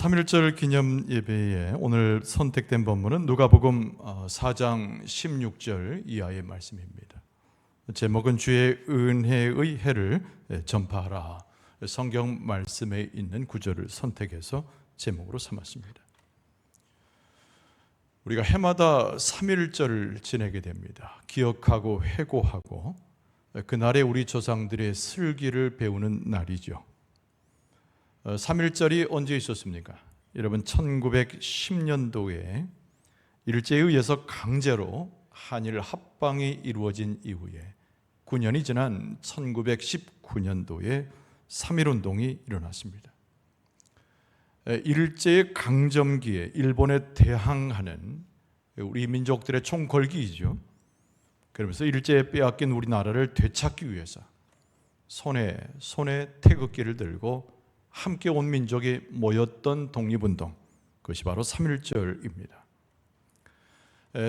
3.1절 기념 예배에 오늘 선택된 본문은 누가복음 4장 16절 이하의 말씀입니다. 제목은 주의 은혜의 해를 전파하라. 성경 말씀에 있는 구절을 선택해서 제목으로 삼았습니다. 우리가 해마다 3.1절을 지내게 됩니다. 기억하고 회고하고 그날의 우리 조상들의 슬기를 배우는 날이죠. 3.1절이 언제 있었습니까? 여러분 1910년도에 일제에 의해서 강제로 한일 합방이 이루어진 이후에 9년이 지난 1919년도에 3.1운동이 일어났습니다. 일제의 강점기에 일본에 대항하는 우리 민족들의 총궐기이죠. 그러면서 일제에 빼앗긴 우리나라를 되찾기 위해서 손에 태극기를 들고 함께 온 민족이 모였던 독립운동, 그것이 바로 3.1절입니다.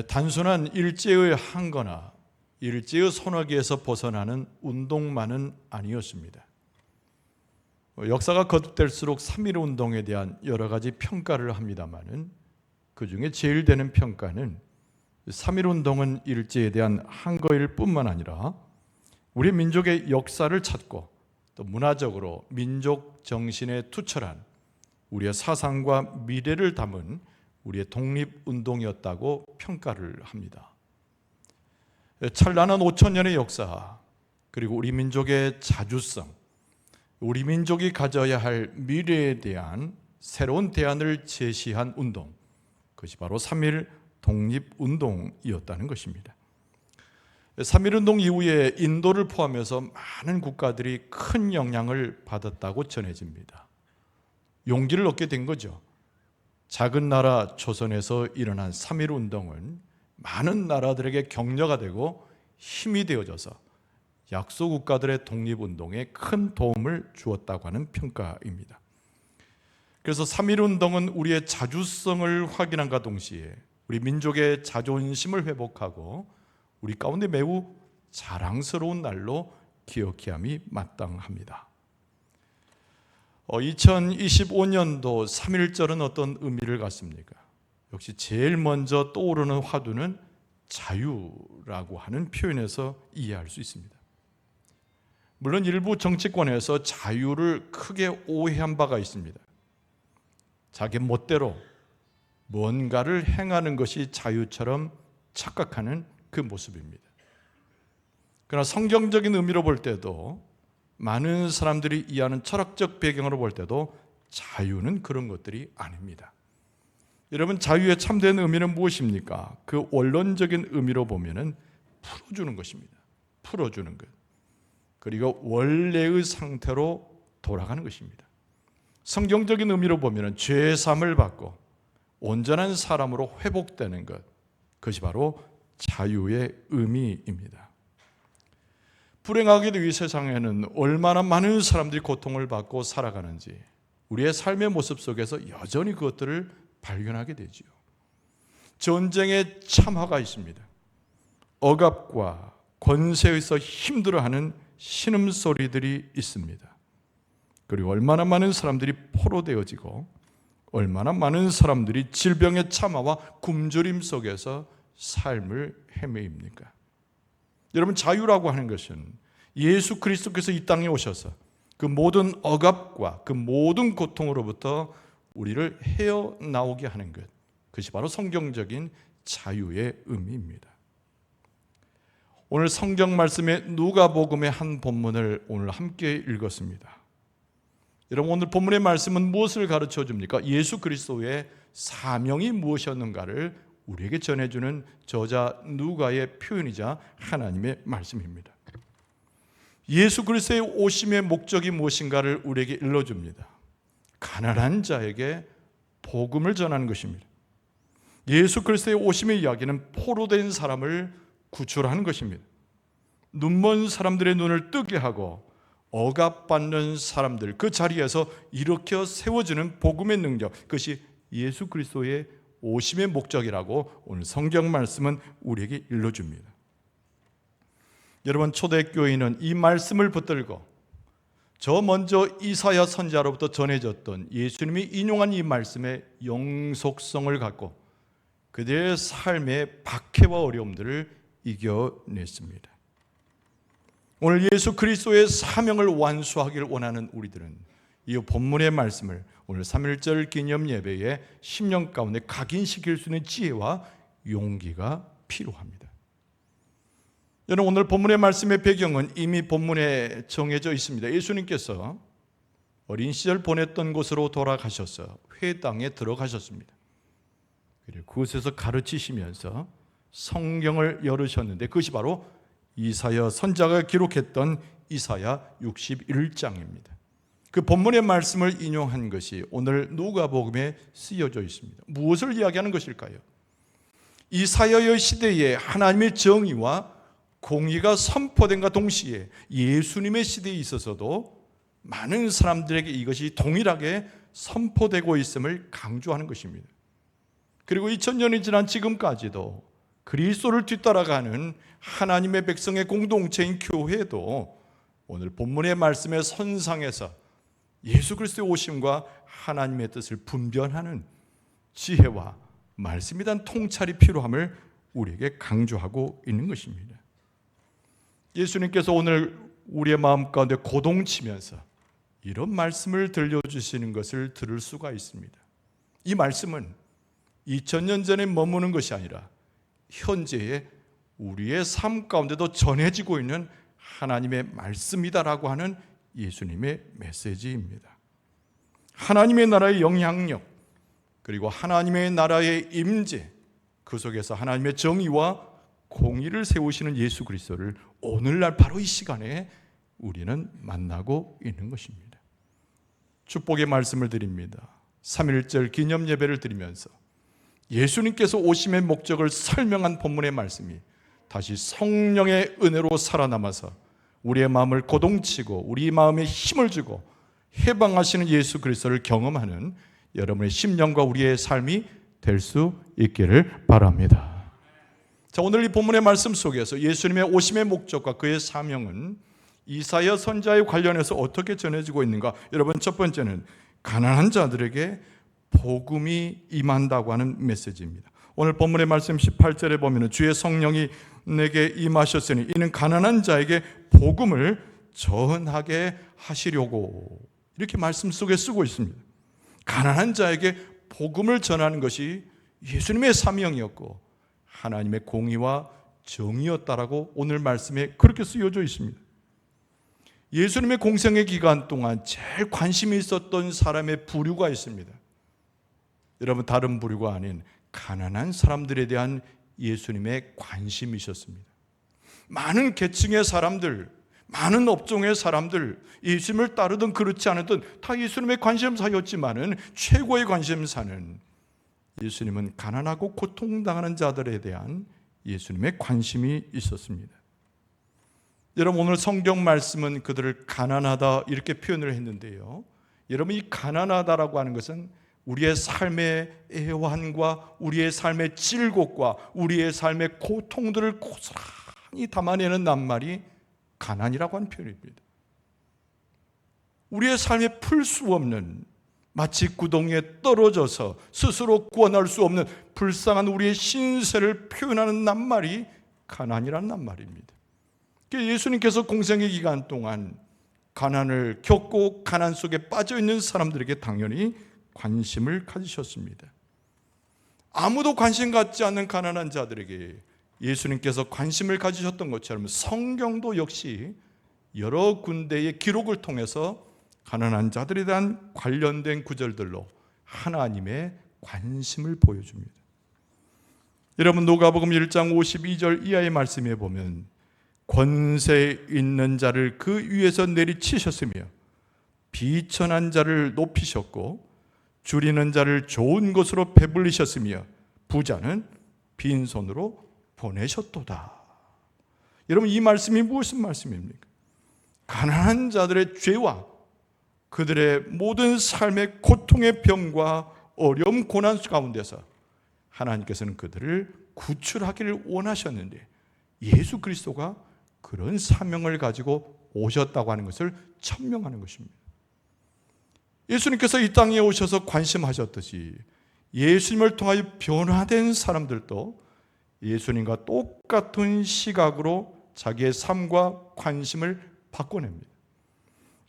단순한 일제의 항거나 일제의 손아귀에서 벗어나는 운동만은 아니었습니다. 역사가 거듭될수록 3.1운동에 대한 여러 가지 평가를 합니다마는 그 중에 제일 되는 평가는 3.1운동은 일제에 대한 항거일 뿐만 아니라 우리 민족의 역사를 찾고 또 문화적으로 민족 정신에 투철한 우리의 사상과 미래를 담은 우리의 독립운동이었다고 평가를 합니다. 찬란한 5,000년의 역사, 그리고 우리 민족의 자주성, 우리 민족이 가져야 할 미래에 대한 새로운 대안을 제시한 운동, 그것이 바로 3.1 독립운동이었다는 것입니다. 3.1운동 이후에 인도를 포함해서 많은 국가들이 큰 영향을 받았다고 전해집니다. 용기를 얻게 된 거죠. 작은 나라 조선에서 일어난 3.1운동은 많은 나라들에게 격려가 되고 힘이 되어져서 약소 국가들의 독립운동에 큰 도움을 주었다고 하는 평가입니다. 그래서 3.1운동은 우리의 자주성을 확인함과 동시에 우리 민족의 자존심을 회복하고 우리 가운데 매우 자랑스러운 날로 기억해야함이 마땅합니다. 2025년도 3.1절은 어떤 의미를 갖습니까? 역시 제일 먼저 떠오르는 화두는 자유라고 하는 표현에서 이해할 수 있습니다. 물론 일부 정치권에서 자유를 크게 오해한 바가 있습니다. 자기 멋대로 뭔가를 행하는 것이 자유처럼 착각하는 그 모습입니다. 그러나 성경적인 의미로 볼 때도, 많은 사람들이 이해하는 철학적 배경으로 볼 때도 자유는 그런 것들이 아닙니다. 여러분, 자유의 참된 의미는 무엇입니까? 그 원론적인 의미로 보면은 풀어주는 것입니다. 풀어주는 것. 그리고 원래의 상태로 돌아가는 것입니다. 성경적인 의미로 보면은 죄 사함을 받고 온전한 사람으로 회복되는 것. 그것이 바로 자유의 의미입니다. 불행하게도 이 세상에는 얼마나 많은 사람들이 고통을 받고 살아가는지 우리의 삶의 모습 속에서 여전히 그것들을 발견하게 되지요. 전쟁의 참화가 있습니다. 억압과 권세에서 힘들어하는 신음소리들이 있습니다. 그리고 얼마나 많은 사람들이 포로되어지고 얼마나 많은 사람들이 질병의 참화와 굶주림 속에서 삶을 헤매입니까? 여러분, 자유라고 하는 것은 예수 그리스도께서 이 땅에 오셔서 그 모든 억압과 그 모든 고통으로부터 우리를 헤어나오게 하는 것, 그것이 바로 성경적인 자유의 의미입니다. 오늘 성경 말씀의 누가복음의 한 본문을 오늘 함께 읽었습니다. 여러분, 오늘 본문의 말씀은 무엇을 가르쳐 줍니까? 예수 그리스도의 사명이 무엇이었는가를 우리에게 전해주는 저자 누가의 표현이자 하나님의 말씀입니다. 예수 그리스도의 오심의 목적이 무엇인가를 우리에게 일러줍니다. 가난한 자에게 복음을 전하는 것입니다. 예수 그리스도의 오심의 이야기는 포로된 사람을 구출하는 것입니다. 눈먼 사람들의 눈을 뜨게 하고 억압받는 사람들, 그 자리에서 일으켜 세워주는 복음의 능력, 그것이 예수 그리스도의 오심의 목적이라고 오늘 성경 말씀은 우리에게 일러줍니다. 여러분, 초대교회는 이 말씀을 붙들고 저 먼저 이사야 선지자로부터 전해졌던 예수님이 인용한 이 말씀의 영속성을 갖고 그들의 삶의 박해와 어려움들을 이겨냈습니다. 오늘 예수 그리스도의 사명을 완수하기를 원하는 우리들은 이 본문의 말씀을 오늘 3.1절 기념 예배의 10년 가운데 각인시킬 수 있는 지혜와 용기가 필요합니다. 여러분, 오늘 본문의 말씀의 배경은 이미 본문에 정해져 있습니다. 예수님께서 어린 시절 보냈던 곳으로 돌아가셔서 회당에 들어가셨습니다. 그리고 그곳에서 가르치시면서 성경을 열으셨는데 그것이 바로 이사야 선지자가 기록했던 이사야 61장입니다. 그 본문의 말씀을 인용한 것이 오늘 누가복음에 쓰여져 있습니다. 무엇을 이야기하는 것일까요? 이사야의 시대에 하나님의 정의와 공의가 선포된과 동시에 예수님의 시대에 있어서도 많은 사람들에게 이것이 동일하게 선포되고 있음을 강조하는 것입니다. 그리고 2000년이 지난 지금까지도 그리스도를 뒤따라가는 하나님의 백성의 공동체인 교회도 오늘 본문의 말씀의 선상에서 예수 그리스도의 오심과 하나님의 뜻을 분별하는 지혜와 말씀에 대한 통찰이 필요함을 우리에게 강조하고 있는 것입니다. 예수님께서 오늘 우리의 마음 가운데 고동치면서 이런 말씀을 들려주시는 것을 들을 수가 있습니다. 이 말씀은 2000년 전에 머무는 것이 아니라 현재의 우리의 삶 가운데도 전해지고 있는 하나님의 말씀이다라고 하는 예수님의 메시지입니다. 하나님의 나라의 영향력, 그리고 하나님의 나라의 임재, 그 속에서 하나님의 정의와 공의를 세우시는 예수 그리스도를 오늘날 바로 이 시간에 우리는 만나고 있는 것입니다. 축복의 말씀을 드립니다. 3.1절 기념 예배를 드리면서 예수님께서 오심의 목적을 설명한 본문의 말씀이 다시 성령의 은혜로 살아남아서 우리의 마음을 고동치고 우리 마음에 힘을 주고 해방하시는 예수 그리스도를 경험하는 여러분의 심령과 우리의 삶이 될 수 있기를 바랍니다. 자, 오늘 이 본문의 말씀 속에서 예수님의 오심의 목적과 그의 사명은 이사야 선지자에 관련해서 어떻게 전해지고 있는가? 여러분, 첫 번째는 가난한 자들에게 복음이 임한다고 하는 메시지입니다. 오늘 본문의 말씀 18절에 보면 주의 성령이 내게 임하셨으니 이는 가난한 자에게 복음을 전하게 하시려고, 이렇게 말씀 속에 쓰고 있습니다. 가난한 자에게 복음을 전하는 것이 예수님의 사명이었고 하나님의 공의와 정의였다라고 오늘 말씀에 그렇게 쓰여져 있습니다. 예수님의 공생의 기간 동안 제일 관심이 있었던 사람의 부류가 있습니다. 여러분, 다른 부류가 아닌 가난한 사람들에 대한 예수님의 관심이 있었습니다. 많은 계층의 사람들, 많은 업종의 사람들, 예수님을 따르든 그렇지 않으든 다 예수님의 관심사였지만은 최고의 관심사는 예수님은 가난하고 고통당하는 자들에 대한 예수님의 관심이 있었습니다. 여러분, 오늘 성경 말씀은 그들을 가난하다 이렇게 표현을 했는데요, 여러분, 이 가난하다라고 하는 것은 우리의 삶의 애환과 우리의 삶의 질곡과 우리의 삶의 고통들을 고스란히 담아내는 낱말이 가난이라고 하는 표현입니다. 우리의 삶에 풀 수 없는, 마치 구덩이에 떨어져서 스스로 구원할 수 없는 불쌍한 우리의 신세를 표현하는 낱말이 가난이라는 낱말입니다. 예수님께서 공생의 기간 동안 가난을 겪고 가난 속에 빠져 있는 사람들에게 당연히 관심을 가지셨습니다. 아무도 관심 갖지 않는 가난한 자들에게 예수님께서 관심을 가지셨던 것처럼 성경도 역시 여러 군데의 기록을 통해서 가난한 자들에 대한 관련된 구절들로 하나님의 관심을 보여줍니다. 여러분, 누가복음 1장 52절 이하의 말씀에 보면 권세 있는 자를 그 위에서 내리치셨으며 비천한 자를 높이셨고 줄이는 자를 좋은 것으로 배불리셨으며 부자는 빈손으로 보내셨도다. 여러분, 이 말씀이 무슨 말씀입니까? 가난한 자들의 죄와 그들의 모든 삶의 고통의 병과 어려움 고난 가운데서 하나님께서는 그들을 구출하기를 원하셨는데 예수 그리스도가 그런 사명을 가지고 오셨다고 하는 것을 천명하는 것입니다. 예수님께서 이 땅에 오셔서 관심하셨듯이 예수님을 통하여 변화된 사람들도 예수님과 똑같은 시각으로 자기의 삶과 관심을 바꿔냅니다.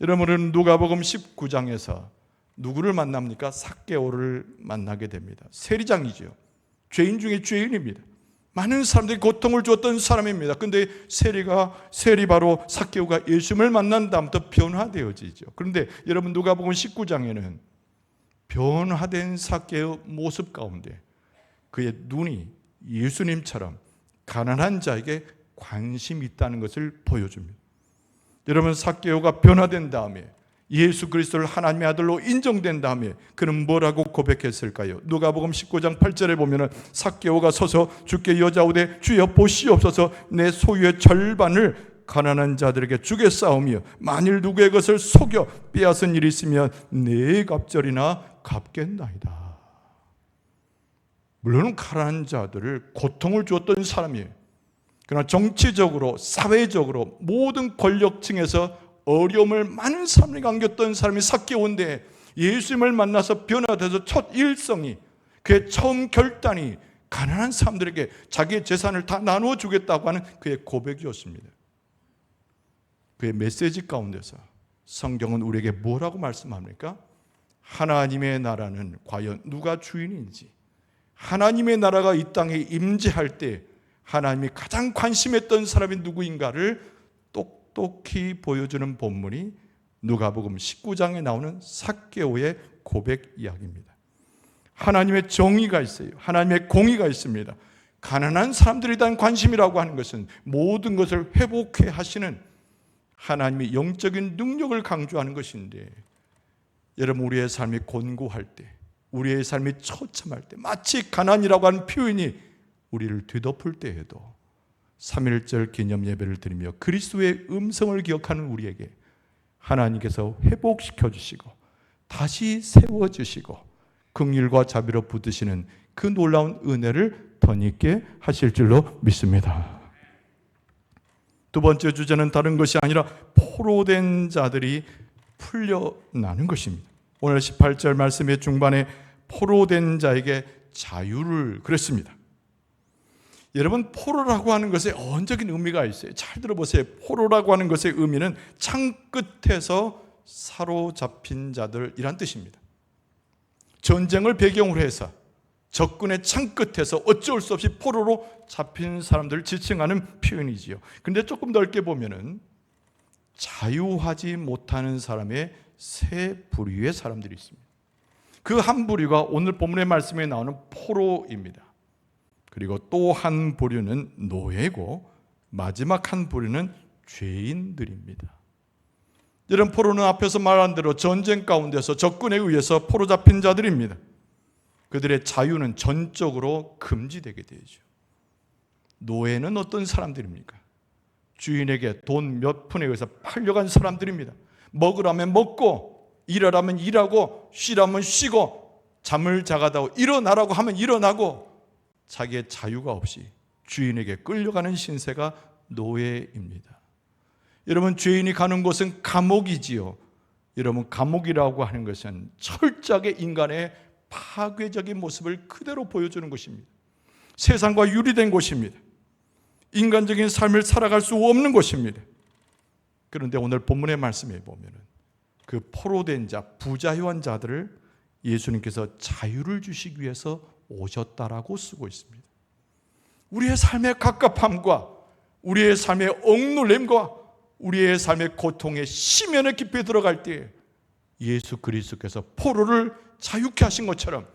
여러분은 누가복음 19장에서 누구를 만납니까? 삭개오를 만나게 됩니다. 세리장이죠. 죄인 중에 죄인입니다. 많은 사람들이 고통을 주었던 사람입니다. 그런데 세리 바로 삭개오가 예수님을 만난 다음부터 변화되어지죠. 그런데 여러분 누가복음 19장에는 변화된 삭개오 모습 가운데 그의 눈이 예수님처럼 가난한 자에게 관심이 있다는 것을 보여줍니다. 여러분 삭개오가 변화된 다음에 예수 그리스도를 하나님의 아들로 인정된 다음에 그는 뭐라고 고백했을까요? 누가복음 19장 8절에 보면 삭개오가 서서 주께 여짜오되 주여 보시옵소서 내 소유의 절반을 가난한 자들에게 주겠사오며 만일 누구의 것을 속여 빼앗은 일이 있으면 네 갑절이나 갚겠나이다. 물론 가난한 자들을 고통을 주었던 사람이에요. 그러나 정치적으로 사회적으로 모든 권력층에서 어려움을 많은 사람이 안겼던 사람이 삭개오인데 예수님을 만나서 변화돼서 첫 일성이 그의 처음 결단이 가난한 사람들에게 자기의 재산을 다 나누어 주겠다고 하는 그의 고백이었습니다. 그의 메시지 가운데서 성경은 우리에게 뭐라고 말씀합니까? 하나님의 나라는 과연 누가 주인인지, 하나님의 나라가 이 땅에 임재할 때 하나님이 가장 관심했던 사람이 누구인가를 똑똑히 보여주는 본문이 누가복음 19장에 나오는 삭개오의 고백 이야기입니다. 하나님의 정의가 있어요. 하나님의 공의가 있습니다. 가난한 사람들에 대한 관심이라고 하는 것은 모든 것을 회복해 하시는 하나님의 영적인 능력을 강조하는 것인데, 여러분 우리의 삶이 곤고할 때, 우리의 삶이 처참할 때, 마치 가난이라고 하는 표현이 우리를 뒤덮을 때에도 3.1절 기념 예배를 드리며 그리스도의 음성을 기억하는 우리에게 하나님께서 회복시켜 주시고 다시 세워주시고 긍휼과 자비로 붙드시는 그 놀라운 은혜를 덧입게 하실 줄로 믿습니다. 두 번째 주제는 다른 것이 아니라 포로된 자들이 풀려나는 것입니다. 오늘 18절 말씀의 중반에 포로된 자에게 자유를 그랬습니다. 여러분 포로라고 하는 것에 어원적인 의미가 있어요. 잘 들어보세요. 포로라고 하는 것의 의미는 창 끝에서 사로잡힌 자들이란 뜻입니다. 전쟁을 배경으로 해서 적군의 창 끝에서 어쩔 수 없이 포로로 잡힌 사람들을 지칭하는 표현이지요. 그런데 조금 넓게 보면은 자유하지 못하는 사람의 세 부류의 사람들이 있습니다. 그 한 부류가 오늘 본문의 말씀에 나오는 포로입니다. 그리고 또 한 부류는 노예고 마지막 한 부류는 죄인들입니다. 이런 포로는 앞에서 말한 대로 전쟁 가운데서 적군에 의해서 포로 잡힌 자들입니다. 그들의 자유는 전적으로 금지되게 되죠. 노예는 어떤 사람들입니까? 주인에게 돈 몇 푼에 의해서 팔려간 사람들입니다. 먹으라면 먹고 일하라면 일하고 쉬라면 쉬고 잠을 자가다고 일어나라고 하면 일어나고 자기의 자유가 없이 주인에게 끌려가는 신세가 노예입니다. 여러분 죄인이 가는 곳은 감옥이지요. 여러분 감옥이라고 하는 것은 철저하게 인간의 파괴적인 모습을 그대로 보여주는 것입니다. 세상과 유리된 곳입니다. 인간적인 삶을 살아갈 수 없는 곳입니다. 그런데 오늘 본문의 말씀에 보면은 그 포로된 자, 부자유한 자들을 예수님께서 자유를 주시기 위해서 오셨다라고 쓰고 있습니다. 우리의 삶의 갑갑함과 우리의 삶의 억눌림과 우리의 삶의 고통의 심연에 깊이 들어갈 때 예수 그리스도께서 포로를 자유케 하신 것처럼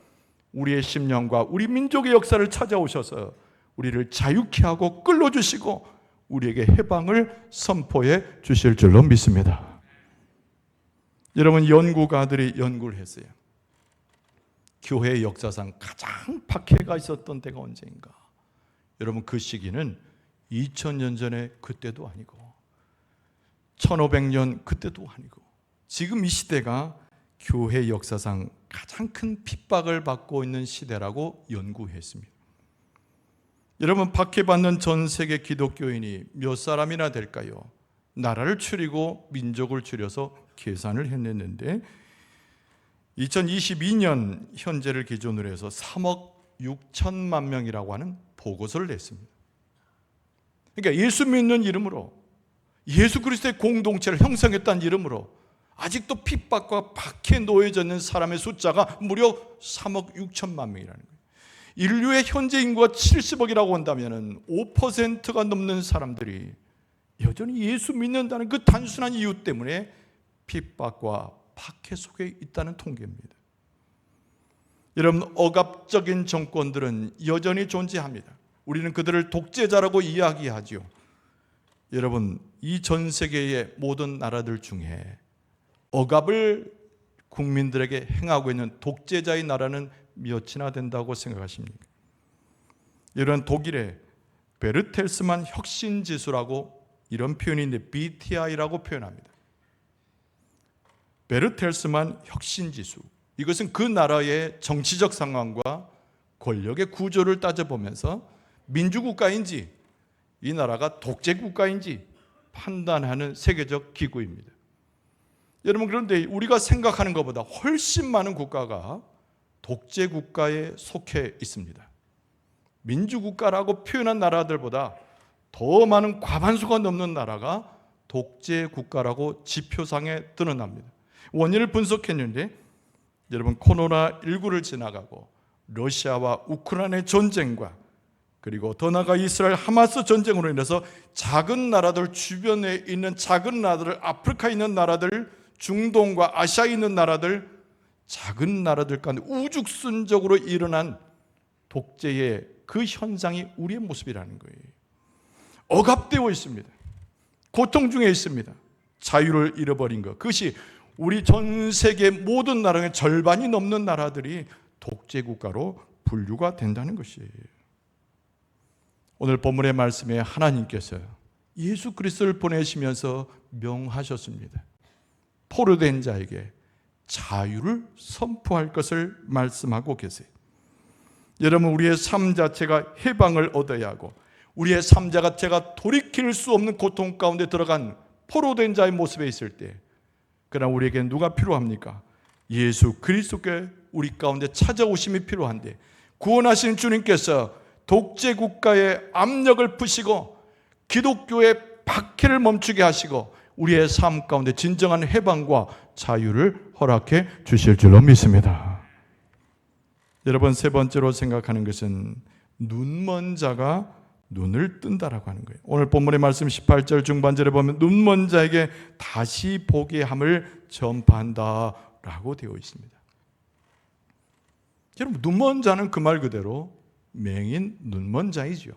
우리의 심령과 우리 민족의 역사를 찾아오셔서 우리를 자유케 하고 끌어주시고 우리에게 해방을 선포해 주실 줄로 믿습니다. 여러분 연구가들이 연구를 했어요. 교회의 역사상 가장 박해가 있었던 때가 언제인가? 여러분 그 시기는 2000년 전에 그때도 아니고 1500년 그때도 아니고 지금 이 시대가 교회 역사상 가장 큰 핍박을 받고 있는 시대라고 연구했습니다. 여러분 박해받는 전 세계 기독교인이 몇 사람이나 될까요? 나라를 추리고 민족을 추려서 계산을 해냈는데 2022년 현재를 기준으로 해서 3억 6천만 명이라고 하는 보고서를 냈습니다. 그러니까 예수 믿는 이름으로 예수 그리스도의 공동체를 형성했다는 이름으로 아직도 핍박과 박해 놓여져 있는 사람의 숫자가 무려 3억 6천만 명이라는 거예요. 인류의 현재 인구가 70억이라고 한다면 5%가 넘는 사람들이 여전히 예수 믿는다는 그 단순한 이유 때문에 핍박과 박해 속에 있다는 통계입니다. 여러분, 억압적인 정권들은 여전히 존재합니다. 우리는 그들을 독재자라고 이야기하죠. 여러분, 이 전 세계의 모든 나라들 중에 억압을 국민들에게 행하고 있는 독재자의 나라는 몇이나 된다고 생각하십니까? 이런 독일의 베르텔스만 혁신지수라고 이런 표현인데 BTI라고 표현합니다. 베르텔스만 혁신지수. 이것은 그 나라의 정치적 상황과 권력의 구조를 따져보면서 민주국가인지 이 나라가 독재국가인지 판단하는 세계적 기구입니다. 여러분, 그런데 우리가 생각하는 것보다 훨씬 많은 국가가 독재국가에 속해 있습니다. 민주국가라고 표현한 나라들보다 더 많은 과반수가 넘는 나라가 독재국가라고 지표상에 드러납니다. 원인을 분석했는데 여러분, 코로나19를 지나가고 러시아와 우크라이나의 전쟁과 그리고 더 나아가 이스라엘 하마스 전쟁으로 인해서 작은 나라들, 주변에 있는 작은 나라들, 아프리카에 있는 나라들, 중동과 아시아에 있는 나라들, 작은 나라들 가운데 우죽순적으로 일어난 독재의 그 현상이 우리의 모습이라는 거예요. 억압되어 있습니다. 고통 중에 있습니다. 자유를 잃어버린 것, 그것이 우리 전 세계 모든 나라의 절반이 넘는 나라들이 독재국가로 분류가 된다는 것이에요. 오늘 본문의 말씀에 하나님께서 예수 그리스도를 보내시면서 명하셨습니다. 포로된 자에게 자유를 선포할 것을 말씀하고 계세요. 여러분, 우리의 삶 자체가 해방을 얻어야 하고 우리의 삶 자체가 돌이킬 수 없는 고통 가운데 들어간 포로된 자의 모습에 있을 때, 그러나 우리에게 누가 필요합니까? 예수 그리스도께 우리 가운데 찾아오심이 필요한데, 구원하신 주님께서 독재국가의 압력을 푸시고 기독교의 박해를 멈추게 하시고 우리의 삶 가운데 진정한 해방과 자유를 허락해 주실 줄로 믿습니다. 여러분, 세 번째로 생각하는 것은 눈먼 자가 눈을 뜬다라고 하는 거예요. 오늘 본문의 말씀 18절 중반절에 보면 눈먼 자에게 다시 보게 함을 전파한다라고 되어 있습니다. 여러분, 눈먼 자는 그 말 그대로 맹인 눈먼 자이죠.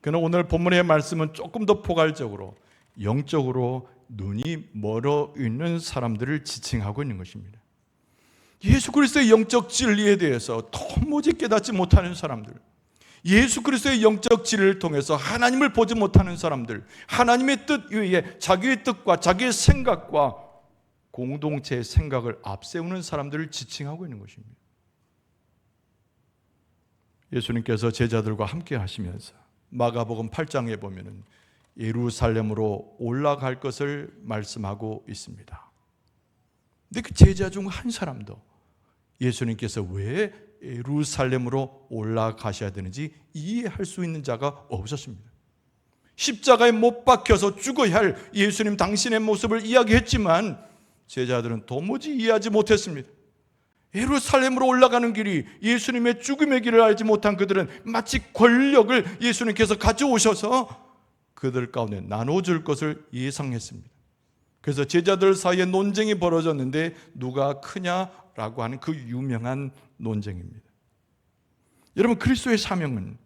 그러나 오늘 본문의 말씀은 조금 더 포괄적으로 영적으로 눈이 멀어 있는 사람들을 지칭하고 있는 것입니다. 예수 그리스도의 영적 진리에 대해서 도무지 깨닫지 못하는 사람들, 예수 그리스도의 영적 진리를 통해서 하나님을 보지 못하는 사람들, 하나님의 뜻 위에 자기의 뜻과 자기의 생각과 공동체의 생각을 앞세우는 사람들을 지칭하고 있는 것입니다. 예수님께서 제자들과 함께 하시면서 마가복음 8장에 보면은 예루살렘으로 올라갈 것을 말씀하고 있습니다. 근데 그 제자 중 한 사람도 예수님께서 왜 예루살렘으로 올라가셔야 되는지 이해할 수 있는 자가 없었습니다. 십자가에 못 박혀서 죽어야 할 예수님 당신의 모습을 이야기했지만 제자들은 도무지 이해하지 못했습니다. 예루살렘으로 올라가는 길이 예수님의 죽음의 길을 알지 못한 그들은 마치 권력을 예수님께서 가져오셔서 그들 가운데 나눠줄 것을 예상했습니다. 그래서 제자들 사이에 논쟁이 벌어졌는데 누가 크냐라고 하는 그 유명한 논쟁입니다. 여러분, 그리스도의 사명은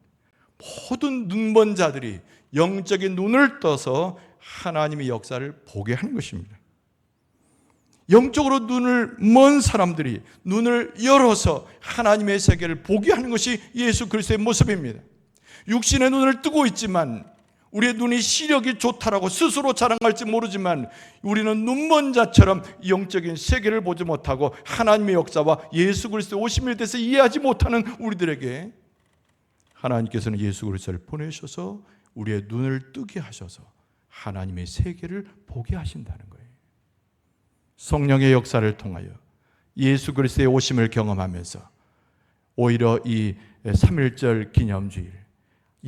모든 눈먼 자들이 영적인 눈을 떠서 하나님의 역사를 보게 하는 것입니다. 영적으로 눈을 먼 사람들이 눈을 열어서 하나님의 세계를 보게 하는 것이 예수 그리스도의 모습입니다. 육신의 눈을 뜨고 있지만 우리의 눈이 시력이 좋다라고 스스로 자랑할지 모르지만 우리는 눈먼 자처럼 영적인 세계를 보지 못하고 하나님의 역사와 예수 그리스도의 오심에 대해서 이해하지 못하는 우리들에게 하나님께서는 예수 그리스도를 보내셔서 우리의 눈을 뜨게 하셔서 하나님의 세계를 보게 하신다는 거예요. 성령의 역사를 통하여 예수 그리스도의 오심을 경험하면서 오히려 이 3.1절 기념주일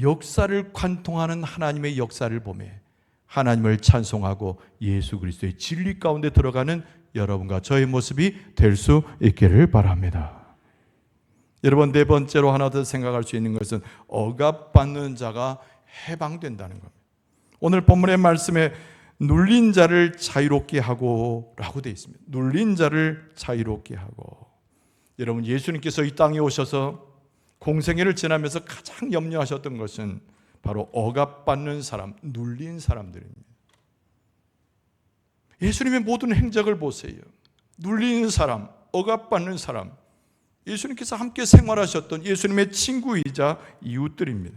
역사를 관통하는 하나님의 역사를 보며 하나님을 찬송하고 예수 그리스도의 진리 가운데 들어가는 여러분과 저의 모습이 될 수 있기를 바랍니다. 여러분, 네 번째로 하나 더 생각할 수 있는 것은 억압받는 자가 해방된다는 겁니다. 오늘 본문의 말씀에 눌린 자를 자유롭게 하고 라고 되어 있습니다. 눌린 자를 자유롭게 하고. 여러분, 예수님께서 이 땅에 오셔서 공생애를 지나면서 가장 염려하셨던 것은 바로 억압받는 사람, 눌린 사람들입니다. 예수님의 모든 행적을 보세요. 눌리는 사람, 억압받는 사람, 예수님께서 함께 생활하셨던 예수님의 친구이자 이웃들입니다.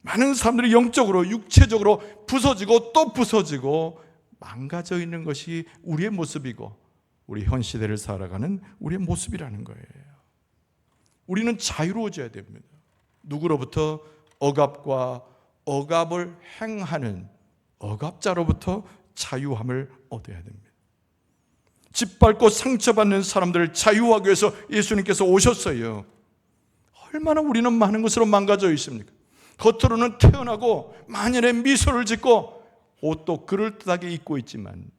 많은 사람들이 영적으로, 육체적으로 부서지고 또 부서지고 망가져 있는 것이 우리의 모습이고 우리 현 시대를 살아가는 우리의 모습이라는 거예요. 우리는 자유로워져야 됩니다. 누구로부터? 억압과 억압을 행하는 억압자로부터 자유함을 얻어야 됩니다. 짓밟고 상처받는 사람들을 자유하기 위해서 예수님께서 오셨어요. 얼마나 우리는 많은 것으로 망가져 있습니까? 겉으로는 태어나고 만연의 미소를 짓고 옷도 그럴듯하게 입고 있지만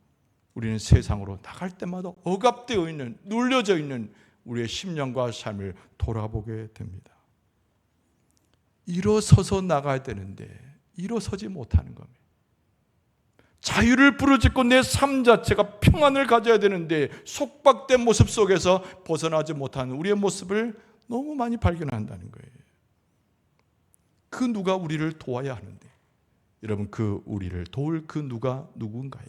우리는 세상으로 나갈 때마다 억압되어 있는, 눌려져 있는 우리의 심령과 삶을 돌아보게 됩니다. 일어서서 나가야 되는데 일어서지 못하는 겁니다. 자유를 부르짖고 내 삶 자체가 평안을 가져야 되는데 속박된 모습 속에서 벗어나지 못하는 우리의 모습을 너무 많이 발견한다는 거예요. 그 누가 우리를 도와야 하는데, 여러분, 그 우리를 도울 그 누가 누군가요?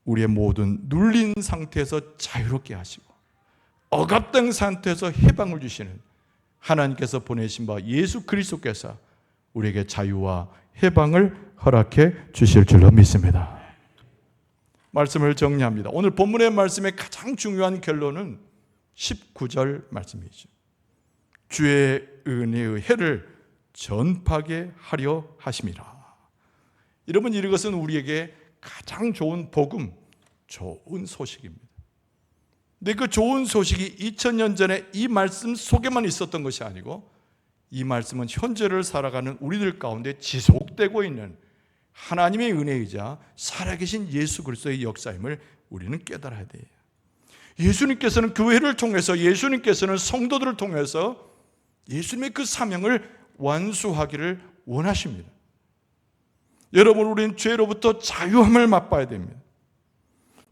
우리의 모든 눌린 상태에서 자유롭게 하시고 억압된 상태에서 해방을 주시는 하나님께서 보내신 바 예수 그리스도께서 우리에게 자유와 해방을 허락해 주실 줄로 믿습니다. 말씀을 정리합니다. 오늘 본문의 말씀의 가장 중요한 결론은 19절 말씀이죠. 주의 은혜의 해를 전파하게 하려 하심이라. 여러분, 이것은 우리에게 가장 좋은 복음, 좋은 소식입니다. 근데 그 좋은 소식이 2000년 전에 이 말씀 속에만 있었던 것이 아니고 이 말씀은 현재를 살아가는 우리들 가운데 지속되고 있는 하나님의 은혜이자 살아계신 예수 그리스도의 역사임을 우리는 깨달아야 돼요. 예수님께서는 교회를 통해서, 예수님께서는 성도들을 통해서 예수님의 그 사명을 완수하기를 원하십니다. 여러분, 우리는 죄로부터 자유함을 맛봐야 됩니다.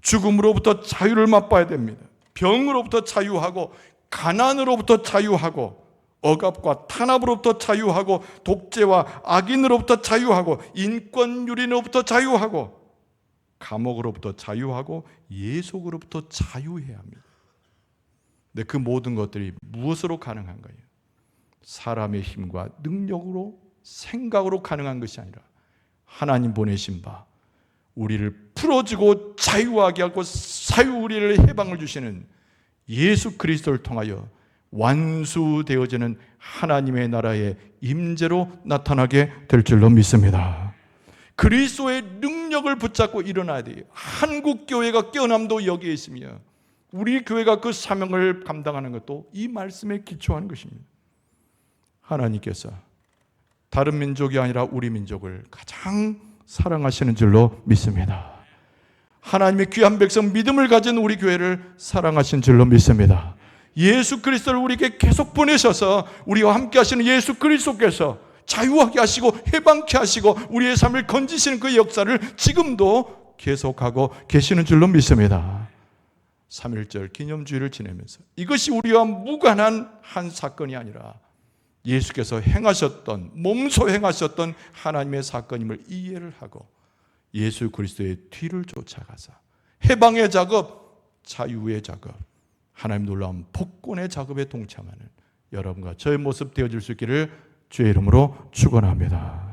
죽음으로부터 자유를 맛봐야 됩니다. 병으로부터 자유하고 가난으로부터 자유하고 억압과 탄압으로부터 자유하고 독재와 악인으로부터 자유하고 인권유린으로부터 자유하고 감옥으로부터 자유하고 예속으로부터 자유해야 합니다. 근데 그 모든 것들이 무엇으로 가능한가요? 사람의 힘과 능력으로, 생각으로 가능한 것이 아니라 하나님 보내신 바 우리를 풀어주고 자유하게 하고 우리를 해방을 주시는 예수 그리스도를 통하여 완수되어지는 하나님의 나라의 임재로 나타나게 될 줄로 믿습니다. 그리스도의 능력을 붙잡고 일어나야 돼요. 한국 교회가 깨어남도 여기에 있으며 우리 교회가 그 사명을 감당하는 것도 이 말씀에 기초한 것입니다. 하나님께서 다른 민족이 아니라 우리 민족을 가장 사랑하시는 줄로 믿습니다. 하나님의 귀한 백성 믿음을 가진 우리 교회를 사랑하신 줄로 믿습니다. 예수 그리스도를 우리에게 계속 보내셔서 우리와 함께 하시는 예수 그리스도께서 자유하게 하시고 해방케 하시고 우리의 삶을 건지시는 그 역사를 지금도 계속하고 계시는 줄로 믿습니다. 3.1절 기념주일을 지내면서 이것이 우리와 무관한 한 사건이 아니라 예수께서 행하셨던, 몸소 행하셨던 하나님의 사건임을 이해를 하고 예수 그리스도의 뒤를 쫓아가서 해방의 작업, 자유의 작업, 하나님 놀라운 복권의 작업에 동참하는 여러분과 저의 모습 되어질 수 있기를 주의 이름으로 축원합니다.